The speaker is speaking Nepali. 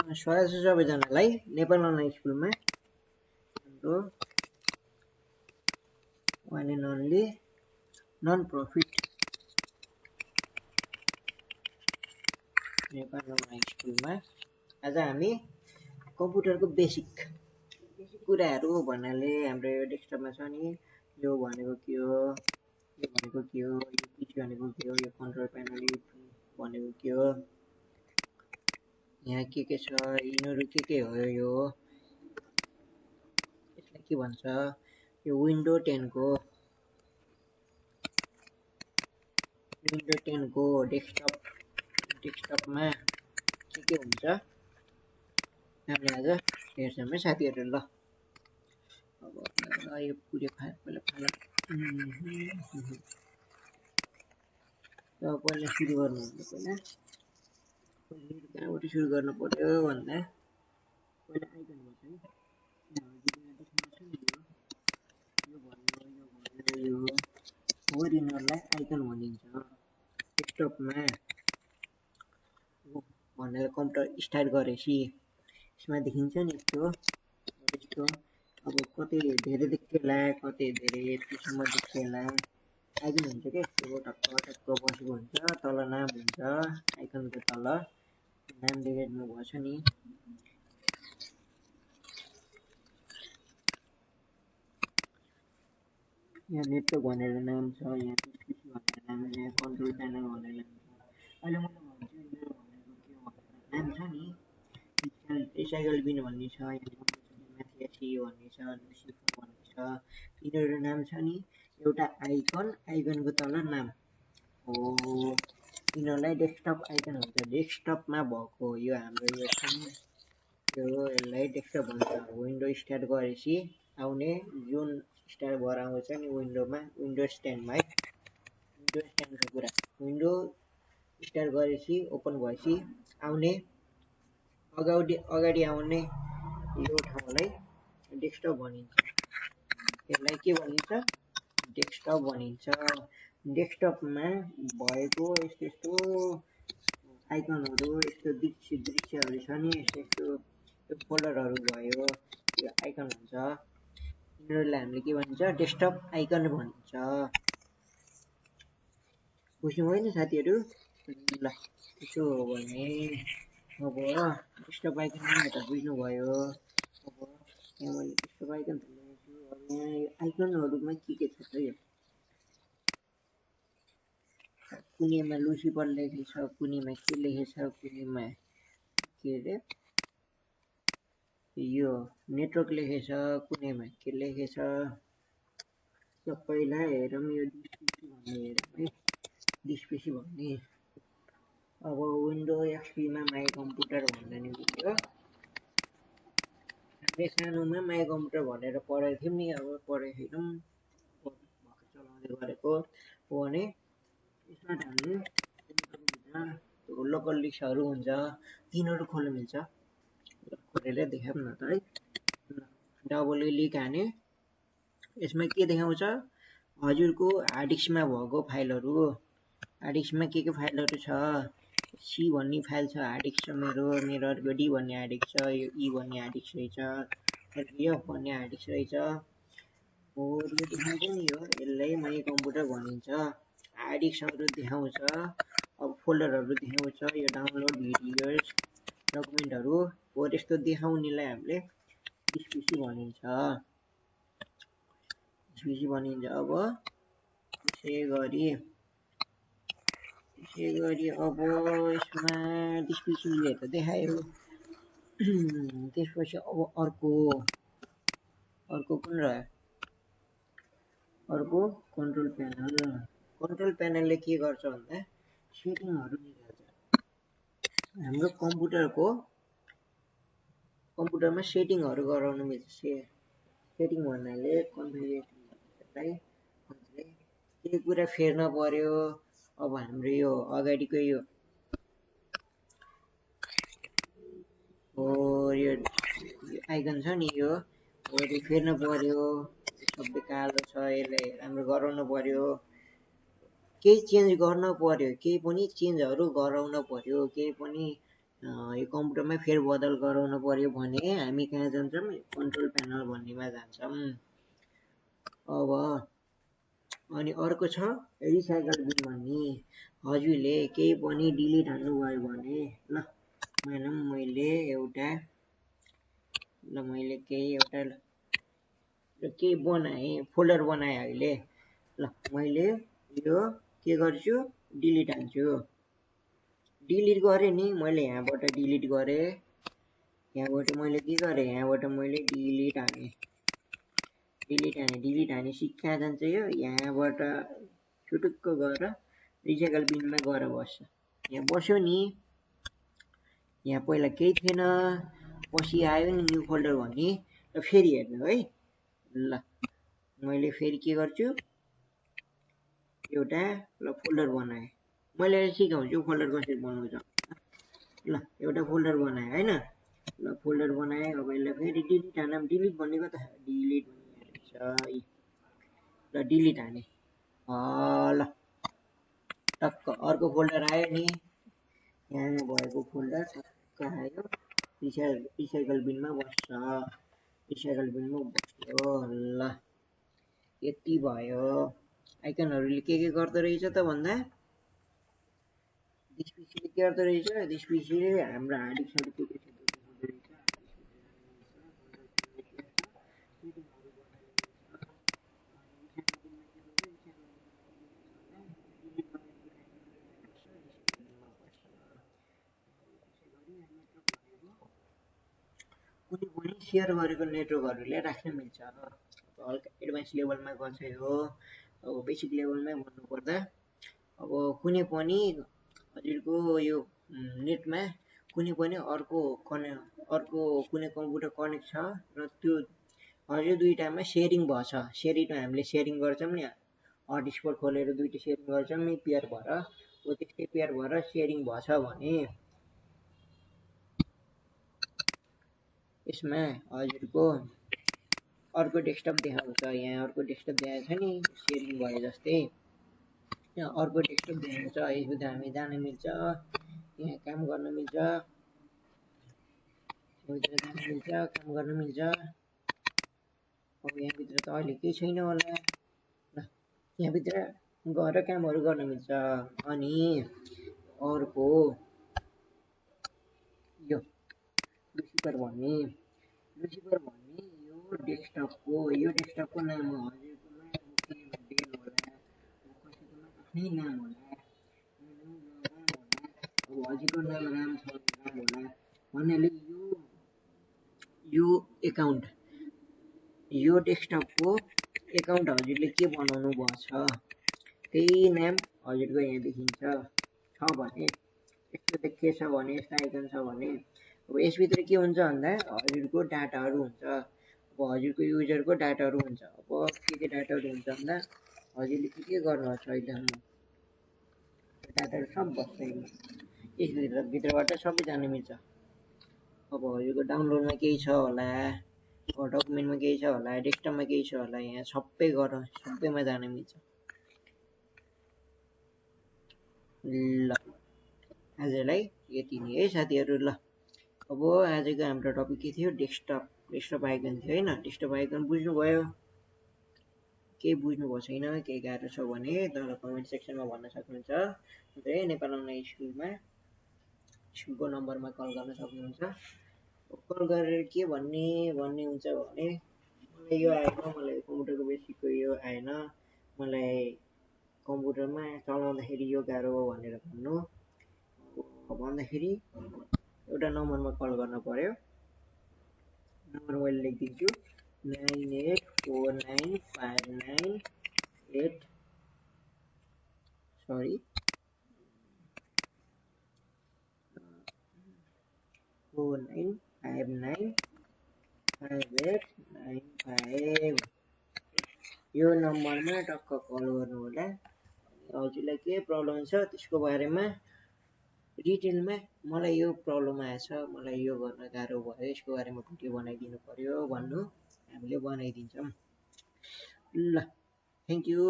स्वागत छ सबैजनालाई नेपाल अनलाइन स्कुलमा हाम्रो one and only non profit Nepal online स्कुलमा आज हामी कम्प्युटरको बेसिक कुराहरू भन्नाले हाम्रो यो डेस्कटपमा छ नि यो भनेको के हो यो भनेको के हो यो पीसी भनेको के हो यो कन्ट्रोल प्यानल भनेको के हो यहाँ के छ यिनीहरू के हो यो यसलाई के भन्छ यो विन्डो 10 को डेस्कटपमा के हुन्छ हामीले आज हेर्छौँ है साथीहरु ल अब यो पुरै पहिला सुरु गर्नु पहिला कहाँबाट सुरु गर्नु पर्यो भन्दा पहिला आइकन भन्छ नि यो यिनीहरूलाई आइकन भनिन्छ डेस्कटपमा भनेर कम्प्युटर स्टार्ट गरेपछि यसमा देखिन्छ नि यस्तो अब कतै धेरै देख्दैला कतै धेरै यतिसम्म देख्दैला आइकन हुन्छ के यस्तो टक्क बसेको हुन्छ तल नाम हुन्छ आइकनको तल नाम लेखिदिनु भएछ नि यहाँ नेटवर्क भनेर नाम छ यहाँ पीसी भनेर नाम छ यहाँ कन्ट्रोल प्यानल भनेर नाम छ अहिले मैले भन्छु यो भनेको के हो भनेर नाम छ नि साइकल बिन भन्ने छ यहाँ माथि भन्ने छ लुसिफर भन्ने छ यिनीहरू नाम छ नि एउटा आइकनको तल नाम हो यिनीहरूलाई डेस्कटप आइकन हुन्छ डेस्कटपमा भएको यो हाम्रो यो यसलाई डेस्कटप भन्छ विन्डो स्टार्ट गरेपछि आउने जुन स्टार्ट भएर आउँछ नि विन्डोमा विन्डो स्ट्यान्डमा है विन्डो स्ट्यान्डको कुरा विन्डो स्टार्ट गरेपछि ओपन भएपछि आउने अगाडि आउने यो ठाउँलाई डेस्कटप भनिन्छ यसलाई के भनिन्छ डेस्कटप भनिन्छ डेस्कटपमा भएको यस्तो आइकनहरू यस्तो दृश्यहरू छ नि यस्तो फोल्डरहरू भयो यो आइकन हुन्छ यिनीहरूलाई हामीले के भन्छ डेस्कटप आइकन भनिन्छ बुझ्नुभयो नि साथीहरू ल त्यसो हो भने अब डेस्कटप आइकन त बुझ्नुभयो अब यहाँ मैले डेस्कटप आइकन लेखेछु अब यहाँ आइकनहरूमा के छ त यो कुनैमा लुसिफर लेखेछ कुनैमा के लेखेछ कुनैमा के अरे यो नेटवर्क लेखेछ कुनैमा के लेखेछ सबैलाई हेरौँ यो डिस्प्ले भन्ने हेरौँ है डिस्प्ले भन्ने अब विन्डो एक्सपीमा माई कम्प्युटर भन्दा नि बुझ्यो हामीले सानोमा माई कम्प्युटर भनेर पढेको थियौँ नि अब पढेको छैनौँ चलाउँदै गरेको हो भने यसमा हामीले कम्प्युटरभित्र लोकल डिस्कहरू हुन्छ तिनीहरू खोल्नु मिल्छ खोलेर देखाऊँ न त है डबल क्लिक हाने यसमा के देखाउँछ हजुरको हार्ड डिस्कमा भएको फाइलहरू हार्ड डिस्कमा के फाइलहरू छ सी भन्ने फाइल छ हार्ड डिस्क छ मेरो अर्को डी भन्ने हार्ड डिस्क छ यो ई भन्ने हार्ड डिस्क रहेछ एफ भन्ने हार्ड डिस्क रहेछ हो यो देखाउँछ नि यो यसलाई माई कम्प्युटर भनिन्छ हार्ड डिस्कहरू देखाउँछ अब फोल्डरहरू देखाउँछ यो डाउनलोड भिडियोज डकुमेन्टहरू हो त्यस्तो देखाउनेलाई हामीले डिस्पीसी भनिन्छ अब त्यसै गरी अब यसमा डिस्पीसीले त देखायो त्यसपछि अब अर्को कुन रह्यो अर्को कन्ट्रोल प्यानलले के गर्छ भन्दा सेटिङहरू निकाल्छ हाम्रो कम्प्युटरमा सेटिङहरू गराउनु मिल्छ सेटिङ भन्नाले कन्फिगरेसनलाई के कुरा फेर्न पर्यो अब हाम्रो यो अगाडिको यो आइकन छ नि यो फेर्न पर्यो सबै कालो छ यसलाई राम्रो गराउनु पर्यो केही चेन्ज गर्न पर्यो केही पनि चेन्जहरू गराउन पर्यो केही पनि यो कम्प्युटरमै फेरबदल गराउन पर्यो भने हामी कहाँ जान्छौँ कन्ट्रोल प्यानल भन्नेमा जान्छौँ अब अनि अर्को छ रिसाइकल बिन भन्ने हजुरले केही पनि डिलिट हाल्नुभयो भने ल मानौँ मैले केही बनाएँ फोल्डर बनाएँ अहिले ल मैले यो के गर्छु डिलिट हाल्छु डिलिट गरेँ नि मैले यहाँबाट डिलिट गरेँ यहाँबाट मैले के गरेँ यहाँबाट मैले डिलिट हानेपछि कहाँ जान्छ यो यहाँबाट छुटुक्क गएर रिसाइकल बिनमा गएर बस्छ यहाँ बस्यो नि यहाँ पहिला केही थिएन पछि आयो नि न्यू फोल्डर भन्ने र फेरि हेर्नु है ल मैले फेरि के गर्छु एउटा फोल्डर बनाएँ मैले सिकाउँछु फोल्डर कसरी बनाउँछ ल एउटा फोल्डर बनाएँ हैन ल फोल्डर बनाएँ अब यसलाई फेरि डिलिट हानौँ डिलिट भनेको त डिलिट भन्ने ल डिलिट हाने ल टक्क अर्को फोल्डर आयो नि यहाँ भएको फोल्डर टक्क आयो रिसाइकल बिनमा बस्छ रिसाइकल बिनमा बस्यो ल यति भयो आइकनहरूले के गर्दो रहेछ त भन्दा त्यसपछि के गर्दो रहेछ त्यसपछि हाम्रो हार्ड डिस्कहरू के छ कुनै पनि सेयर गरेको नेटवर्कहरूले राख्न मिल्छ हल्का एडभान्स लेभलमा गर्छ यो अब बेसिक लेभलमै भन्नुपर्दा अब कुनै पनि हजुरको यो नेटमा कुनै पनि अर्को कुनै कम्प्युटर कनेक्ट छ र त्यो हजुर दुईटामा सेयरिङ भएछ सेयरिङ हामीले सेयरिङ गर्छौँ नि हटस्पट खोलेर दुईटा सेयरिङ गर्छौँ नि पेयर भएर हो त्यस्तै पेयर भएर सेयरिङ भएछ भने यसमा हजुरको अर्को डेस्कटप देखाउँछ यहाँ अर्को डेस्कटप देखाएको छ नि सेयरिङ भयो जस्तै यहाँ अर्को डेस्कटप देखाउँछ यसबाट हामी जान मिल्छ यहाँ काम गर्न मिल्छ काम गर्न मिल्छ अब यहाँभित्र त अहिले केही छैन होला ल यहाँभित्र गएर कामहरू गर्न मिल्छ अनि अर्को यो लुसिफर भन्ने यो डेस्कटपको नाम हो हजुरकोमा डेल होला कसैकोमा आफ्नै नाम होला अब हजुरको नाम राम छ राम होला भन्नाले यो एकाउन्ट यो डेस्कटपको एकाउन्ट हजुरले के बनाउनु भएको छ त्यही नाम हजुरको यहाँ देखिन्छ छ भने यस्तो देखिएछ भने यस्तो आइकन छ भने अब यसभित्र के हुन्छ भन्दा हजुरको डाटाहरू हुन्छ अब हजुरको युजरको डाटाहरू हुन्छ अब के डाटाहरू हुन्छ भन्दा हजुरले के गर्नुहुन्छ अहिलेसम्म डाटाहरू सब बस्छ यसभित्रबाट सबै जान मिल्छ अब हजुरको डाउनलोडमा केही छ होला डकुमेन्टमा केही छ होला डेस्कटपमा केही छ होला यहाँ सबैमा जान मिल्छ ल आजलाई यति नै है साथीहरू ल अब आजको हाम्रो टपिक के थियो डेस्कटप आइकन थियो हैन डेस्कटप आइकन बुझ्नुभयो केही बुझ्नुभएको छैन केही गाह्रो छ भने तल कमेन्ट सेक्सनमा भन्न सक्नुहुन्छ है नेपाल अनलाइन स्कुलको नम्बरमा कल गर्न सक्नुहुन्छ कल गरेर के भन्ने हुन्छ भने मलाई यो आएन मलाई कम्प्युटरको बेसिकको यो आएन मलाई कम्प्युटरमा चलाउँदाखेरि यो गाह्रो हो भनेर भन्दाखेरि एउटा नम्बरमा कल गर्न पर्यो नम्बर मैले लेखिदिन्छु 984959 49595895 यो नम्बरमा टक्क कल गर्नु होला हजुरलाई के प्रब्लम छ त्यसको बारेमा डिटेलमा मलाई यो प्रब्लम आएछ मलाई यो गर्न गाह्रो भयो यसको बारेमा भिडियो बनाइदिनु पर्यो भन्नु हामीले बनाइदिन्छौँ ल थ्याङ्क यू